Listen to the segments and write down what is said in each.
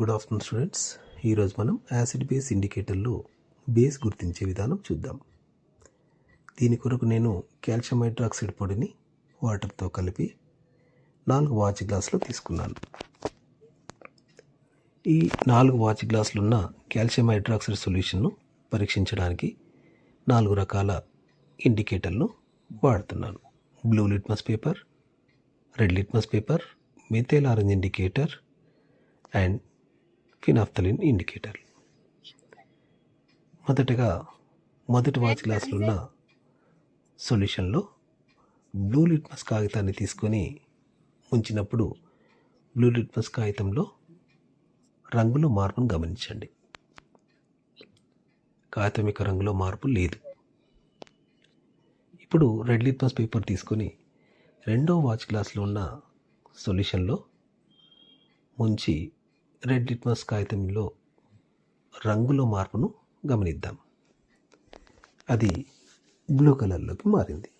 Good afternoon students. ఈరోజు మనం acid base ఇండికేటర్లో base గుర్తించే విధానం చూద్దాం. దీని కొరకు నేను కాల్షియం హైడ్రాక్సైడ్ పొడిని వాటర్తో కలిపి 4 వాచ్ గ్లాసులు తీసుకున్నాను. ఈ 4 వాచ్ గ్లాసులున్న కాల్షియం హైడ్రాక్సైడ్ సొల్యూషన్ను పరీక్షించడానికి 4 రకాల ఇండికేటర్లు వాడుతున్నాను. Blue litmus paper, red litmus paper, methyl orange indicator and phenolphthalein indicator. మొదటగా మొదటి వాచ్ గ్లాసులో ఉన్న సొల్యూషన్లో బ్లూ లిట్మస్ కాగితాన్ని తీసుకొని ఉంచినప్పుడు బ్లూ లిట్మస్ కాగితంలో రంగులో మార్పును గమనించండి. కాగితం యొక్క రంగులో మార్పు లేదు. ఇప్పుడు రెడ్ లిట్మస్ పేపర్ తీసుకొని రెండో వాచ్ గ్లాసులో ఉన్న సొల్యూషన్లో ముంచి రెడ్ లిట్మస్ కాగితంలో రంగులో మార్పును గమనిద్దాం. అది బ్లూ కలర్లోకి మారింది.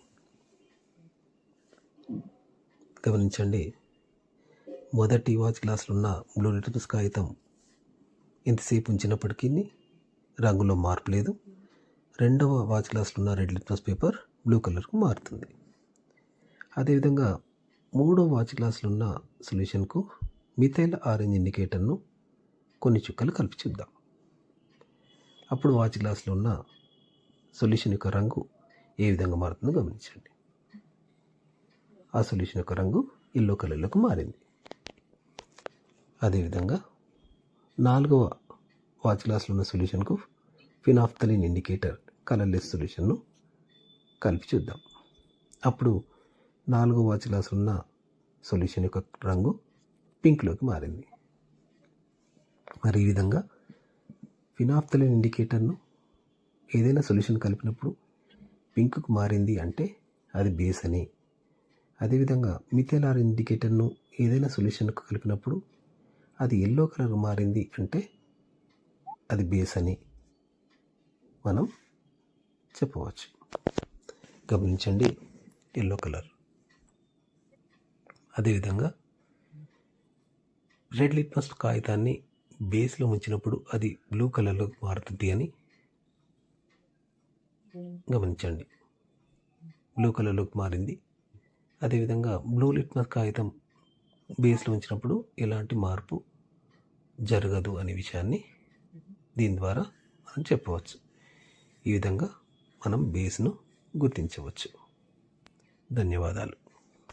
గమనించండి, మొదటి వాచ్ గ్లాసులో ఉన్న బ్లూ లిట్మస్ కాగితం ఎంతసేపు ఉంచినప్పటికీ రంగులో మార్పు లేదు. రెండవ వాచ్ గ్లాసులో ఉన్న రెడ్ లిట్మస్ పేపర్ బ్లూ కలర్కు మారుతుంది. అదేవిధంగా మూడో వాచ్ గ్లాసులో ఉన్న సొల్యూషన్కు మిథైల్ ఆరెంజ్ ఇండికేటర్ను కొన్ని చుక్కలు కలిపి చూద్దాం. అప్పుడు వాచ్ గ్లాసులో ఉన్న సొల్యూషన్ యొక్క రంగు ఏ విధంగా మారుతుందో గమనించండి. ఆ సొల్యూషన్ యొక్క రంగు ఎల్లో కలర్లోకి మారింది. అదేవిధంగా 4వ వాచ్ గ్లాసులో ఉన్న సొల్యూషన్కు ఫినాఫ్థలిన్ ఇండికేటర్ కలర్లెస్ సొల్యూషన్ను కలిపి చూద్దాం. అప్పుడు 4వ వాచ్ గ్లాసులో ఉన్న సొల్యూషన్ యొక్క రంగు పింక్లోకి మారింది. మరి ఈ విధంగా ఫినాఫ్థలిన్ ఇండికేటర్ను ఏదైనా సొల్యూషన్ కలిపినప్పుడు పింక్కు మారింది అంటే అది బేస్ అని, అదేవిధంగా మిథైల్ ఆరెంజ్ ఇండికేటర్ను ఏదైనా సొల్యూషన్కు కలిపినప్పుడు అది ఎల్లో కలర్ మారింది అంటే అది బేస్ అని మనం చెప్పవచ్చు. గమనించండి, ఎల్లో కలర్. అదేవిధంగా రెడ్ లిట్మస్ కాగితాన్ని బేస్లో ఉంచినప్పుడు అది బ్లూ కలర్లో మారుతుంది అని గమనించండి. బ్లూ కలర్లోకి మారింది. అదేవిధంగా బ్లూ లిట్మస్ కాగితం బేస్లో ఉంచినప్పుడు ఎలాంటి మార్పు జరగదు అనే విషయాన్ని దీని ద్వారా మనం చెప్పవచ్చు. ఈ విధంగా మనం బేస్ను గుర్తించవచ్చు. ధన్యవాదాలు.